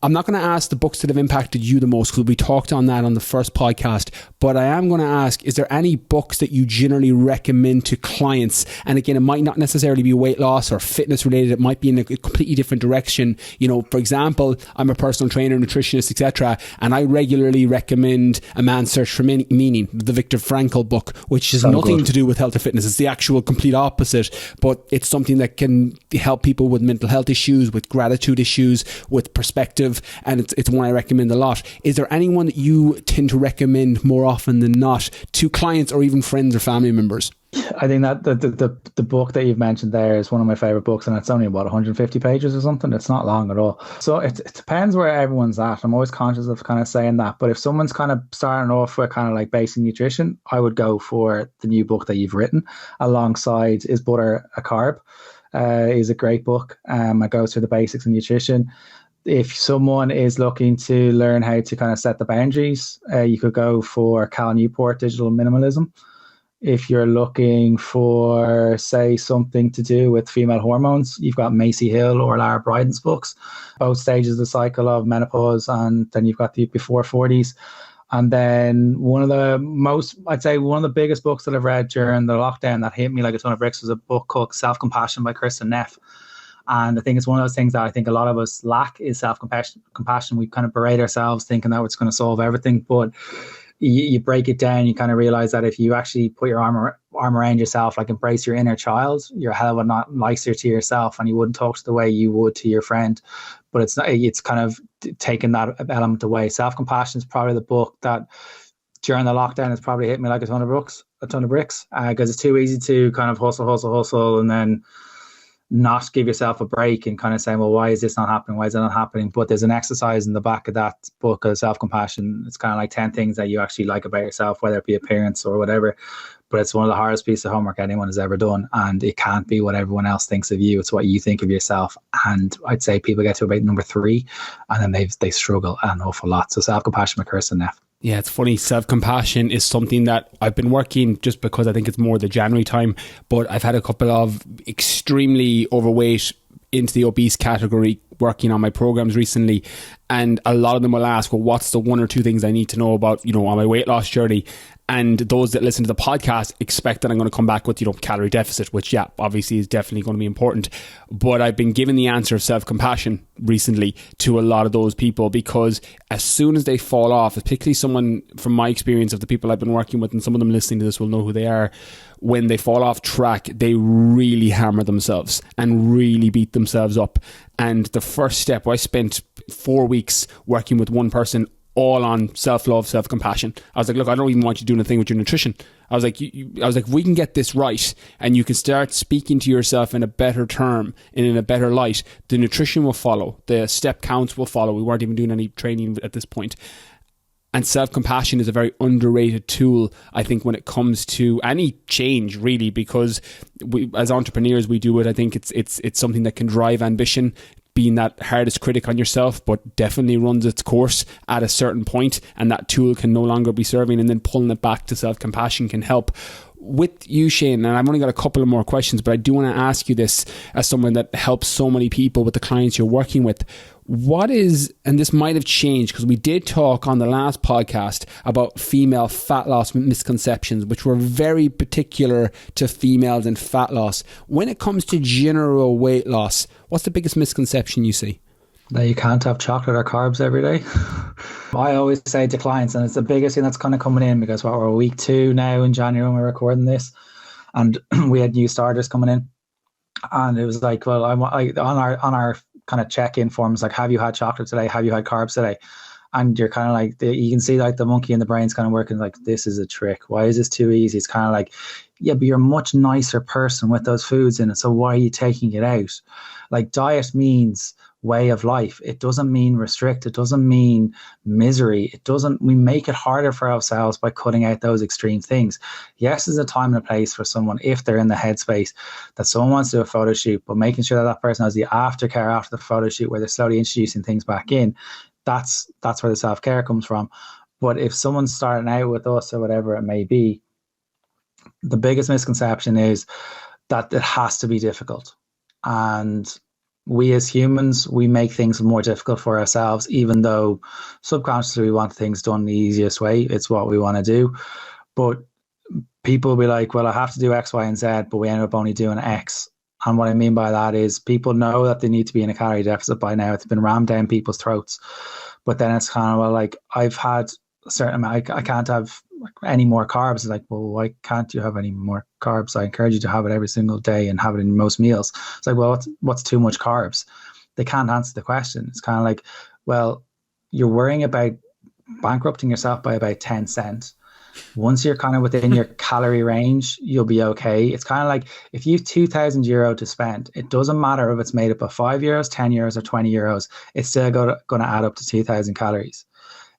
I'm not going to ask the books that have impacted you the most, because we talked on that on the first podcast, but I am going to ask, is there any books that you generally recommend to clients? And again, it might not necessarily be weight loss or fitness related. It might be in a completely different direction. You know, for example, I'm a personal trainer, nutritionist, etc. And I regularly recommend A Man's Search for Meaning, the Viktor Frankl book, which has nothing to do with health or fitness. It's the actual complete opposite, but it's something that can help people with mental health issues, with gratitude issues, with perspective. And it's one I recommend a lot. Is there anyone that you tend to recommend more often than not to clients or even friends or family members? I think that the book that you've mentioned there is one of my favorite books, and it's only about 150 pages or something. It's not long at all. So it depends where everyone's at. I'm always conscious of kind of saying that. But if someone's kind of starting off with kind of like basic nutrition, I would go for the new book that you've written alongside Is Butter a Carb? Is a great book. It goes through the basics of nutrition. If someone is looking to learn how to kind of set the boundaries, you could go for Cal Newport, Digital Minimalism. If you're looking for, say, something to do with female hormones, you've got Macy Hill or Lara Bryden's books, both stages of the cycle of menopause, and then you've got the before 40s. And then one of the biggest books that I've read during the lockdown that hit me like a ton of bricks was a book called Self-Compassion by Kristen Neff. And I think it's one of those things that I think a lot of us lack is self-compassion. We kind of berate ourselves thinking that it's going to solve everything, but you break it down, you kind of realize that if you actually put your arm around yourself, like embrace your inner child, you're a hell of a lot nicer to yourself, and you wouldn't talk to the way you would to your friend. But it's kind of taking that element away. Self-Compassion is probably the book that during the lockdown has probably hit me like a ton of bricks, because it's too easy to kind of hustle, and then not give yourself a break and kind of saying, well, why is this not happening? Why is it not happening? But there's an exercise in the back of that book of self-compassion. It's kind of like 10 things that you actually like about yourself, whether it be appearance or whatever. But it's one of the hardest pieces of homework anyone has ever done. And it can't be what everyone else thinks of you. It's what you think of yourself. And I'd say people get to about number 3 and then they struggle an awful lot. So Self-Compassion by Kirsten Neff. Yeah, it's funny. Self-compassion is something that I've been working just because I think it's more the January time, but I've had a couple of extremely overweight into the obese category working on my programs recently, and a lot of them will ask, well, what's the 1 or 2 things I need to know about, on my weight loss journey? And those that listen to the podcast expect that I'm going to come back with, calorie deficit, which, yeah, obviously is definitely going to be important. But I've been given the answer of self-compassion recently to a lot of those people, because as soon as they fall off, particularly someone from my experience of the people I've been working with, and some of them listening to this will know who they are, when they fall off track, they really hammer themselves and really beat themselves up. And the first step, I spent 4 weeks working with one person all on self-love, self-compassion. I was like, look, I don't even want you doing a thing with your nutrition. I was like, if we can get this right and you can start speaking to yourself in a better term and in a better light, the nutrition will follow. The step counts will follow. We weren't even doing any training at this point. And self-compassion is a very underrated tool, I think, when it comes to any change, really, because we, as entrepreneurs, we do it. I think it's something that can drive ambition, being that hardest critic on yourself, but definitely runs its course at a certain point, and that tool can no longer be serving, and then pulling it back to self-compassion can help. With you, Shane, and I've only got a couple of more questions, but I do want to ask you this as someone that helps so many people with the clients you're working with. What is, and this might have changed because we did talk on the last podcast about female fat loss misconceptions, which were very particular to females and fat loss. When it comes to general weight loss, what's the biggest misconception you see? That you can't have chocolate or carbs every day. I always say to clients, and it's the biggest thing that's kind of coming in, because we're week 2 now in January when we're recording this, and we had new starters coming in, and it was like, well, on our kind of check-in forms, like, have you had chocolate today? Have you had carbs today? And you're kind of like, you can see like the monkey in the brain's kind of working like, this is a trick. Why is this too easy? It's kind of like, yeah, but you're a much nicer person with those foods in it. So why are you taking it out? Like, diet means way of life. It doesn't mean restrict. It doesn't mean misery. We make it harder for ourselves by cutting out those extreme things. Yes, there's a time and a place for someone, if they're in the headspace that someone wants to do a photo shoot, but making sure that person has the aftercare after the photo shoot, where they're slowly introducing things back in. That's where the self-care comes from. But if someone's starting out with us or whatever it may be, the biggest misconception is that it has to be difficult. And we as humans, we make things more difficult for ourselves, even though subconsciously we want things done the easiest way. It's what we want to do. But people will be like, well, I have to do X, Y, and Z, but we end up only doing X. And what I mean by that is people know that they need to be in a calorie deficit by now. It's been rammed down people's throats. But then it's kind of, well, like, I've had a certain amount, I can't have any more carbs. It's like, well, why can't you have any more carbs? I encourage you to have it every single day and have it in most meals. It's like, well, what's too much carbs? They can't answer the question. It's kind of like, well, you're worrying about bankrupting yourself by about 10 cents. Once you're kind of within your calorie range, you'll be okay. It's kind of like if you have €2,000 to spend, it doesn't matter if it's made up of €5, €10 or €20, it's still going to add up to 2,000 calories.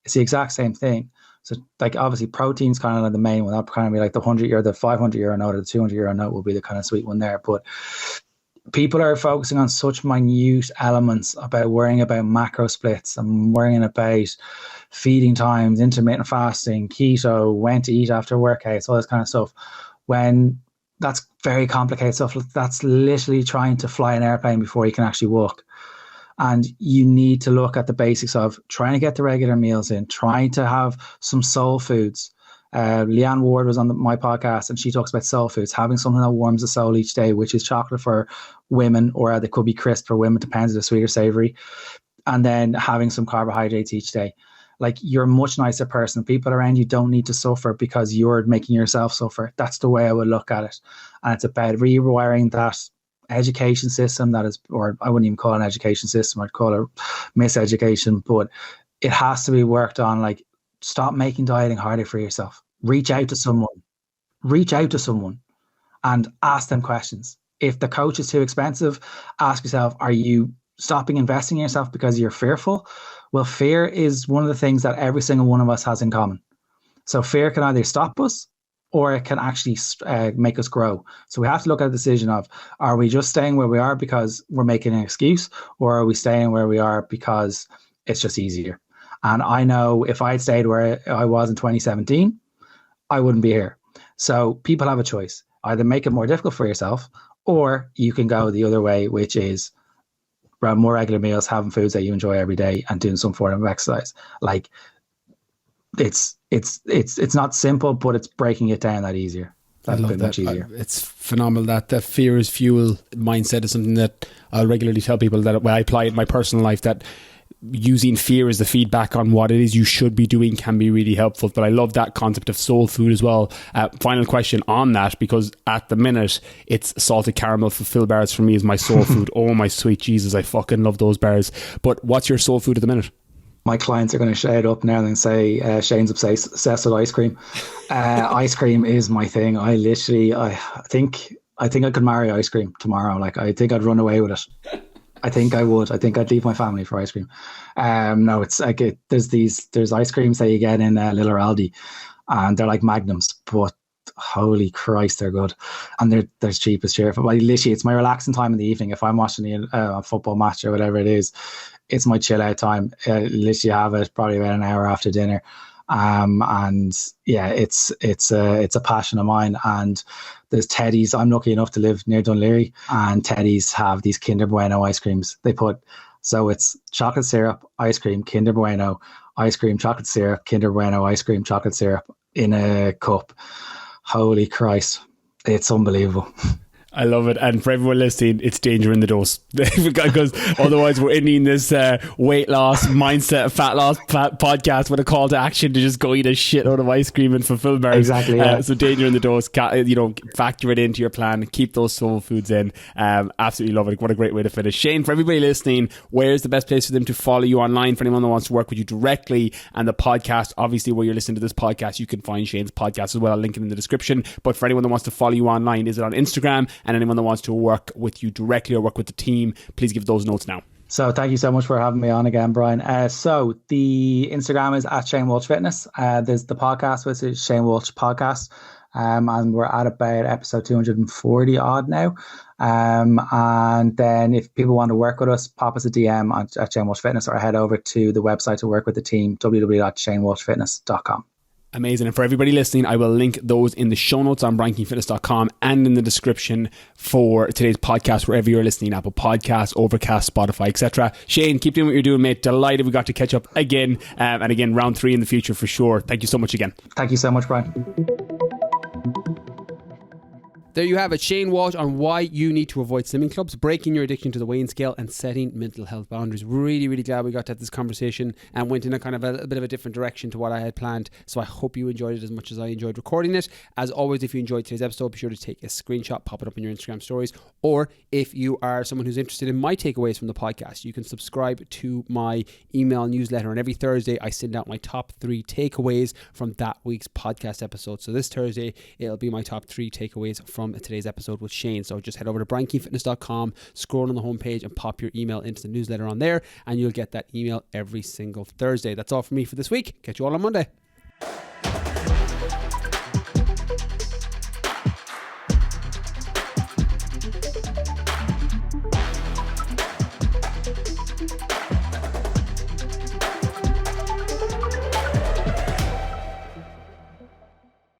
It's the exact same thing. So like obviously protein's kind of like the main one. That'll kind of be like the €100, the €500 note, or the €200 note will be the kind of sweet one there. But people are focusing on such minute elements about worrying about macro splits and worrying about feeding times, intermittent fasting, keto, when to eat after workouts, all this kind of stuff. When that's very complicated stuff. That's literally trying to fly an airplane before you can actually walk. And you need to look at the basics of trying to get the regular meals in, trying to have some soul foods. Leanne Ward was on my podcast and she talks about soul foods, having something that warms the soul each day, which is chocolate for women, or they could be crisp for women, depends if it's sweet or savory. And then having some carbohydrates each day. Like, you're a much nicer person. People around you don't need to suffer because you're making yourself suffer. That's the way I would look at it. And it's about rewiring that education system that is, or I wouldn't even call it an education system, I'd call it miseducation, but it has to be worked on. Like, stop making dieting harder for yourself. Reach out to someone and ask them questions. If the coach is too expensive, ask yourself, are you stopping investing in yourself because you're fearful? Well, fear is one of the things that every single one of us has in common. So fear can either stop us or it can actually make us grow. So we have to look at a decision of, are we just staying where we are because we're making an excuse, or are we staying where we are because it's just easier? And I know if I had stayed where I was in 2017, I wouldn't be here. So people have a choice. Either make it more difficult for yourself, or you can go the other way, which is more regular meals, having foods that you enjoy every day, and doing some form of exercise. Like, it's not simple, but it's breaking it down that easier. I love that. Much easier. It's phenomenal that fear is fuel mindset is something that I'll regularly tell people that I apply in my personal life, that using fear as the feedback on what it is you should be doing can be really helpful. But I love that concept of soul food as well. Final question on that, because at the minute it's salted caramel fulfill bars for me is my soul food. Oh my sweet Jesus, I fucking love those bars. But what's your soul food at the minute? My clients are going to shout up now and say Shane's obsessed with ice cream. Ice cream is my thing. I think I could marry ice cream tomorrow. Like, I think I'd run away with it. I think I would. I think I'd leave my family for ice cream. No, it's like there's ice creams that you get in Little Aldi, and they're like magnums, but holy Christ, they're good, and they're cheap as cheerful. But literally, it's my relaxing time in the evening. If I'm watching a football match or whatever it is, it's my chill out time. Literally have it probably about an hour after dinner. And yeah, it's a passion of mine. And there's Teddy's. I'm lucky enough to live near Dunleary, and Teddy's have these Kinder Bueno ice creams. So it's chocolate syrup, ice cream, Kinder Bueno, ice cream, chocolate syrup, Kinder Bueno, ice cream, chocolate syrup in a cup. Holy Christ. It's unbelievable. I love it. And for everyone listening, it's danger in the dose, because otherwise we're ending this weight loss mindset, fat loss podcast with a call to action to just go eat a shit out of ice cream and fulfill bars. Exactly. Yeah. So danger in the dose, factor it into your plan, keep those soul foods in. Absolutely love it. What a great way to finish. Shane, for everybody listening, where's the best place for them to follow you online? For anyone that wants to work with you directly, and the podcast, obviously where you're listening to this podcast, you can find Shane's podcast as well. I'll link it in the description. But for anyone that wants to follow you online, is it on Instagram? And anyone that wants to work with you directly or work with the team, please give those notes now. So thank you so much for having me on again, Brian. So the Instagram is at Shane Walsh Fitness. There's the podcast, which is Shane Walsh Podcast. And we're at about episode 240 odd now. And then if people want to work with us, pop us a DM at Shane Walsh Fitness, or head over to the website to work with the team, www.shanewalshfitness.com. Amazing. And for everybody listening, I will link those in the show notes on briankingfitness.com and in the description for today's podcast, wherever you're listening, Apple Podcasts, Overcast, Spotify, etc. Shane, keep doing what you're doing, mate. Delighted we got to catch up again, and again, round 3 in the future for sure. Thank you so much again. Thank you so much, Brian. There you have it, Shane Walsh on why you need to avoid slimming clubs, breaking your addiction to the weighing scale, and setting mental health boundaries. Really, really glad we got to have this conversation and went in a kind of a bit of a different direction to what I had planned. So I hope you enjoyed it as much as I enjoyed recording it. As always, if you enjoyed today's episode, be sure to take a screenshot, pop it up in your Instagram stories. Or if you are someone who's interested in my takeaways from the podcast, you can subscribe to my email newsletter. And every Thursday, I send out my top 3 takeaways from that week's podcast episode. So this Thursday, it'll be my top 3 takeaways from today's episode with Shane. So just head over to briankeenfitness.com, scroll on the homepage and pop your email into the newsletter on there, and you'll get that email every single Thursday. That's all from me for this week. Catch you all on Monday.